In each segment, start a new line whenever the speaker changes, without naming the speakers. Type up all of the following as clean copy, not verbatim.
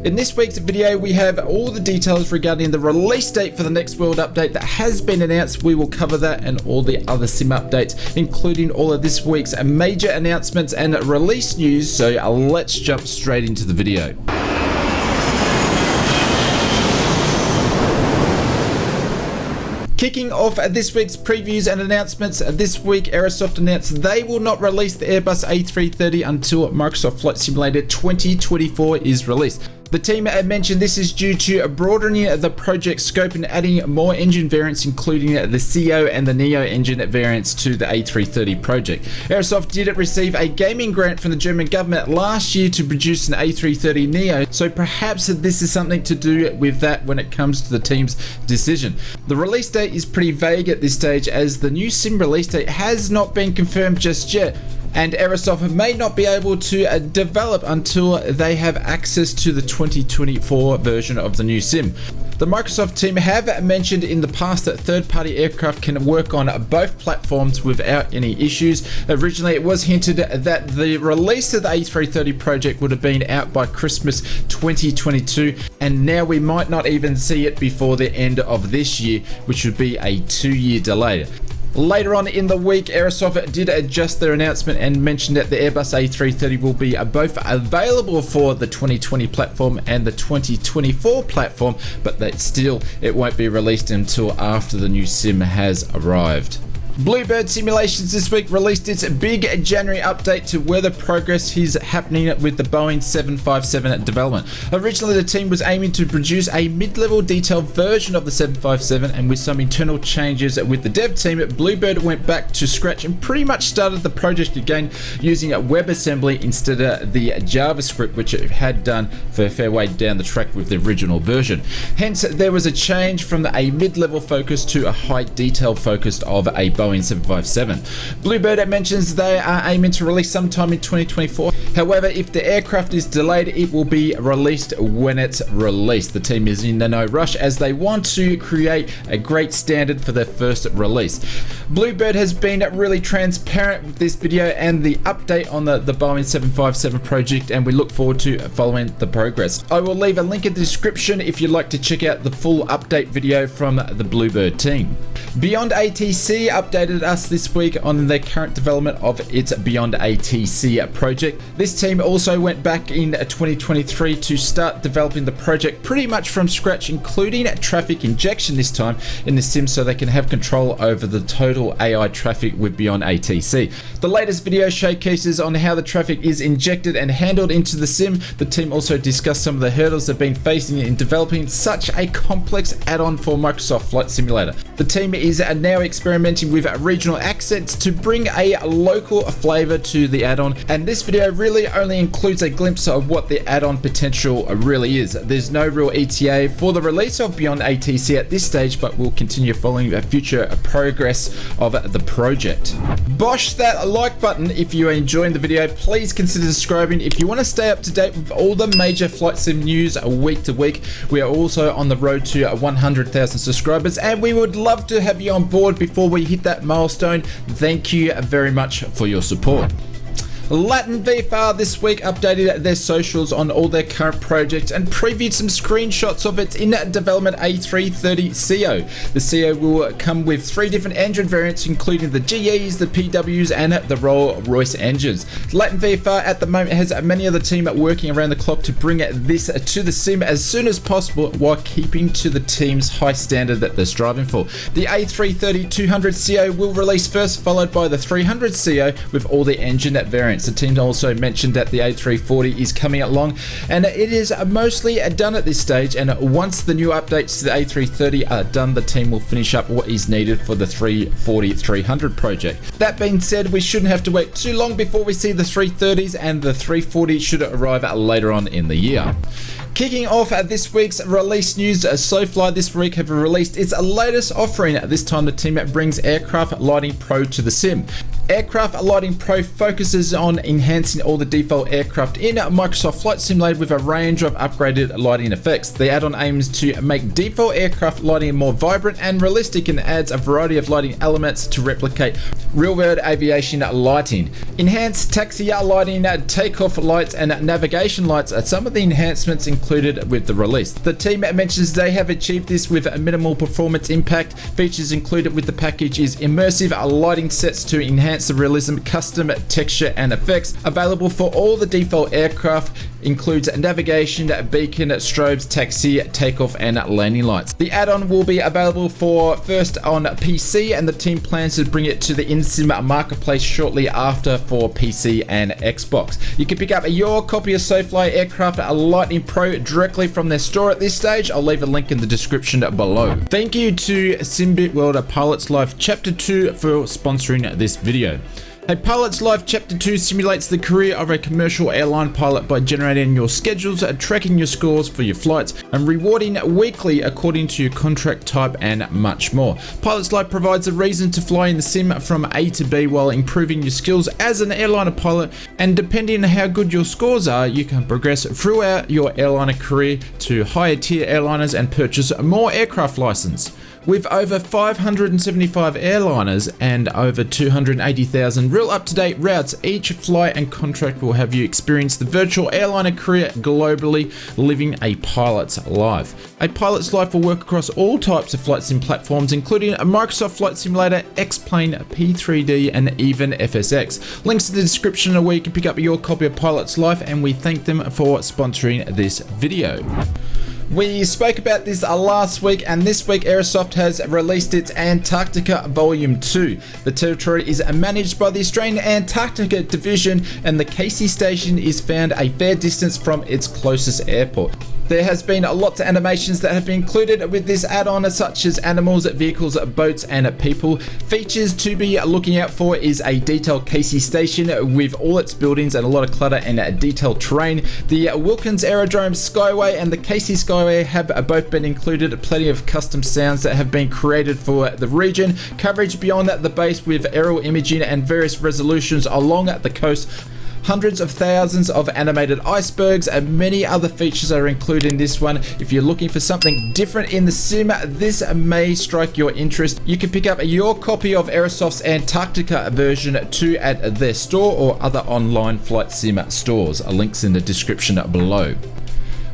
In this week's video, we have all the details regarding the release date for the next world update that has been announced. We will cover that and all the other sim updates, including all of this week's major announcements and release news. So let's jump straight into the video. Kicking off this week's previews and announcements, this week Aerosoft announced they will not release the Airbus A330 until Microsoft Flight Simulator 2024 is released. The team mentioned this is due to broadening the project scope and adding more engine variants, including the CO and the Neo engine variants to the A330 project. Aerosoft did receive a gaming grant from the German government last year to produce an A330 Neo, so perhaps this is something to do with that when it comes to the team's decision. The release date is pretty vague at this stage, as the new sim release date has not been confirmed just yet, and Aerosoft may not be able to develop until they have access to the 2024 version of the new sim. The Microsoft team have mentioned in the past that third-party aircraft can work on both platforms without any issues. Originally, it was hinted that the release of the A330 project would have been out by Christmas 2022, and now we might not even see it before the end of this year, which would be a 2-year delay. Later on in the week, Aerosoft did adjust their announcement and mentioned that the Airbus A330 will be both available for the 2020 platform and the 2024 platform, but that still it won't be released until after the new sim has arrived. Bluebird Simulations this week released its big January update to where the progress is happening with the Boeing 757 development. Originally, the team was aiming to produce a mid-level detailed version of the 757, and with some internal changes with the dev team, Bluebird went back to scratch and pretty much started the project again using WebAssembly instead of the JavaScript, which it had done for a fair way down the track with the original version. Hence, there was a change from a mid-level focus to a high detail focus of a Boeing 757. Bluebird mentions they are aiming to release sometime in 2024. However, if the aircraft is delayed, it will be released when it's released. The team is in no rush as they want to create a great standard for their first release. Bluebird has been really transparent with this video and the update on the Boeing 757 project, and we look forward to following the progress. I will leave a link in the description if you'd like to check out the full update video from the Bluebird team. Beyond ATC updated us this week on the current development of its Beyond ATC project. This team also went back in 2023 to start developing the project pretty much from scratch, including traffic injection this time in the sim, so they can have control over the total AI traffic with Beyond ATC. The latest video showcases on how the traffic is injected and handled into the sim. The team also discussed some of the hurdles they've been facing in developing such a complex add-on for Microsoft Flight Simulator. The team is now experimenting with regional accents to bring a local flavor to the add-on, and this video really only includes a glimpse of what the add-on potential really is. There's no real ETA for the release of Beyond ATC at this stage, but we'll continue following the future progress of the project. Bosh that like button if you are enjoying the video. Please consider subscribing if you want to stay up to date with all the major flight sim news week to week. We are also on the road to 100,000 subscribers, and we would love to have you on board before we hit that milestone. Thank you very much for your support. Latin VFR this week updated their socials on all their current projects and previewed some screenshots of its in development A330 CO. The CO will come with 3 different engine variants, including the GEs, the PWs, and the Rolls-Royce engines. Latin VFR at the moment has many of the team working around the clock to bring this to the sim as soon as possible, while keeping to the team's high standard that they're striving for. The A330-200 CO will release first, followed by the 300 CO with all the engine variants. The team also mentioned that the A340 is coming along, and it is mostly done at this stage, and once the new updates to the A330 are done, the team will finish up what is needed for the 340-300 project. That being said, we shouldn't have to wait too long before we see the 330s, and the 340 should arrive later on in the year. Kicking off this week's release news, SoFly this week have released its latest offering. This time the team brings Aircraft Lighting Pro to the sim. Aircraft Lighting Pro focuses on enhancing all the default aircraft in Microsoft Flight Simulator with a range of upgraded lighting effects. The add-on aims to make default aircraft lighting more vibrant and realistic and adds a variety of lighting elements to replicate real-world aviation lighting. Enhanced taxi lighting, takeoff lights, and navigation lights are some of the enhancements included with the release. The team mentions they have achieved this with a minimal performance impact. Features included with the package is immersive lighting sets to enhance the realism, custom texture and effects available for all the default aircraft, includes navigation, beacon, strobes, taxi, takeoff and landing lights. The add-on will be available for first on PC, and the team plans to bring it to the in-sim marketplace shortly after for PC and Xbox. You can pick up your copy of SoFly Aircraft Lighting Pro directly from their store at this stage. I'll leave a link in the description below. Thank you to Simbit World Pilots Live Chapter 2 for sponsoring this video. Hey, Pilots Live Chapter 2 simulates the career of a commercial airline pilot by generating your schedules, tracking your scores for your flights, and rewarding weekly according to your contract type and much more. Pilots Live provides a reason to fly in the sim from A to B while improving your skills as an airliner pilot, and depending on how good your scores are, you can progress throughout your airliner career to higher tier airliners and purchase more aircraft license. With over 575 airliners and over 280,000 real up-to-date routes, each flight and contract will have you experience the virtual airliner career globally, living a pilot's life. A pilot's life will work across all types of flight sim platforms, including a Microsoft Flight Simulator, X-Plane, P3D, and even FSX. Links in the description are where you can pick up your copy of Pilot's Life, and we thank them for sponsoring this video. We spoke about this last week, and this week Aerosoft has released its Antarctica Volume 2. The territory is managed by the Australian Antarctica Division, and the Casey Station is found a fair distance from its closest airport. There has been lots of animations that have been included with this add-on, such as animals, vehicles, boats, and people. Features to be looking out for is a detailed Casey Station with all its buildings and a lot of clutter and detailed terrain. The Wilkins Aerodrome Skyway and the Casey Skyway have both been included. Plenty of custom sounds that have been created for the region. Coverage beyond the base with aerial imaging and various resolutions along the coast. Hundreds of thousands of animated icebergs and many other features are included in this one. If you're looking for something different in the sim, this may strike your interest. You can pick up your copy of Aerosoft's Antarctica version 2 at their store or other online flight sim stores. Links in the description below.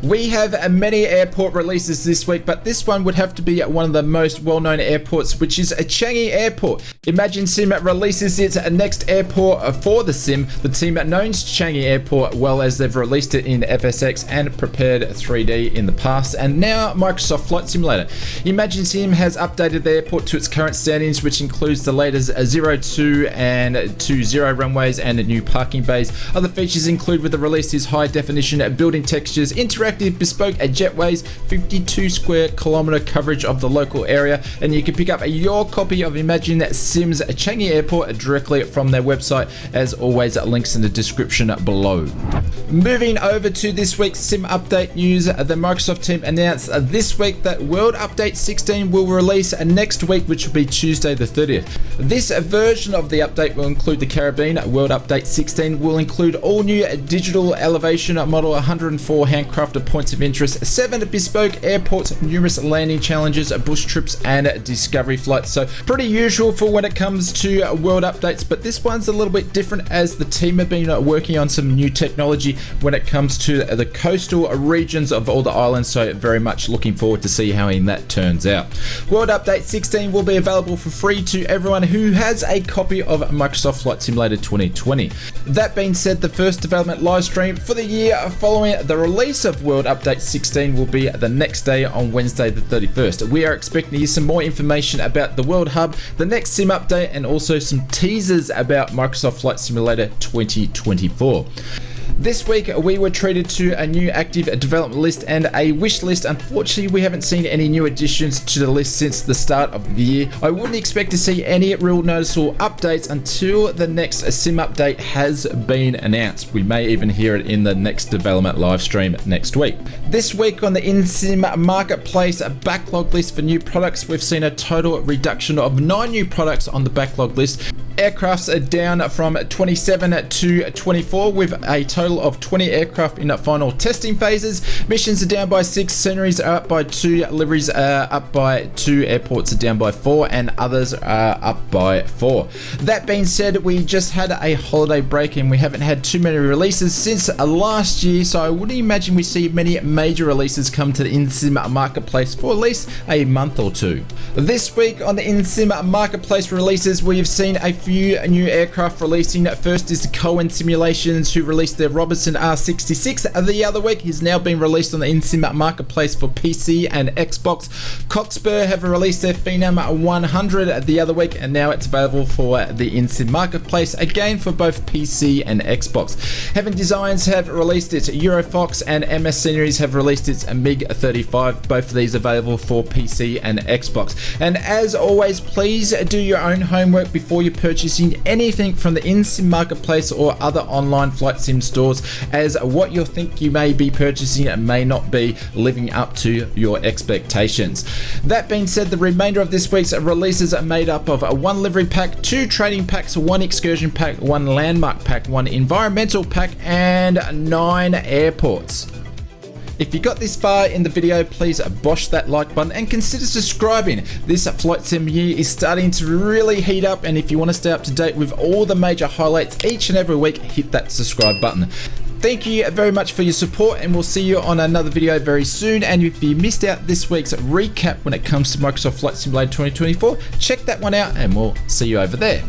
We have many airport releases this week, but this one would have to be one of the most well-known airports, which is Changi Airport. Imagine Sim releases its next airport for the sim. The team knows Changi Airport well, as they've released it in FSX and prepared 3D in the past, and now Microsoft Flight Simulator. Imagine Sim has updated the airport to its current standings, which includes the latest 02 and 20 runways and new parking bays. Other features include with the release is high definition building textures, interactive bespoke jetways, 52 square kilometer coverage of the local area, and you can pick up your copy of Imagine Sim's Changi Airport directly from their website. As always, links in the description below. Moving over to this week's sim update news, the Microsoft team announced this week that World Update 16 will release next week, which will be Tuesday the 30th. This version of the update will include the Caribbean. World Update 16 will include all new digital elevation model, 104 handcrafted points of interest, 7 bespoke airports, numerous landing challenges, bush trips, and discovery flights. So pretty usual for when it comes to world updates, but this one's a little bit different as the team have been working on some new technology when it comes to the coastal regions of all the islands. So very much looking forward to see how that turns out. World Update 16 will be available for free to everyone who has a copy of Microsoft Flight Simulator 2020. That being said, the first development live stream for the year following the release of World Update 16 will be the next day on Wednesday the 31st. We are expecting to hear some more information about the World Hub, the next sim update, and also some teasers about Microsoft Flight Simulator 2024. This week we were treated to a new active development list and a wish list. Unfortunately, we haven't seen any new additions to the list since the start of the year. I wouldn't expect to see any real noticeable updates until the next sim update has been announced. We may even hear it in the next development live stream next week. This week on the InSim Marketplace backlog list for new products, we've seen a total reduction of 9 new products on the backlog list. Aircrafts are down from 27 to 24 with a total of 20 aircraft in final testing phases. Missions are down by 6, sceneries are up by 2, liveries are up by 2, airports are down by 4, and others are up by 4. That being said, we just had a holiday break and we haven't had too many releases since last year, so I wouldn't imagine we see many major releases come to the InSim marketplace for at least a month or two. This week on the InSim marketplace releases, we've seen a few new aircraft releasing. First is the Cohen Simulations, who released their Robertson R66 the other week. He's now been released on the InSim marketplace for PC and Xbox. Cockspur have released their Phenom 100 the other week, and now it's available for the InSim marketplace again for both PC and Xbox. Heaven Designs have released its Eurofox, and MS Sceneries have released its MiG-35. Both of these available for PC and Xbox. And as always, please do your own homework before you purchasing anything from the InSim marketplace or other online flight sim stores, as what you think you may be purchasing may not be living up to your expectations. That being said, the remainder of this week's releases are made up of 1 livery pack, 2 trading packs, 1 excursion pack, 1 landmark pack, 1 environmental pack, and 9 airports. If you got this far in the video, please bosh that like button and consider subscribing. This flight sim year is starting to really heat up, and if you want to stay up to date with all the major highlights each and every week, hit that subscribe button. Thank you very much for your support, and we'll see you on another video very soon. And if you missed out this week's recap when it comes to Microsoft Flight Simulator 2024, check that one out and we'll see you over there.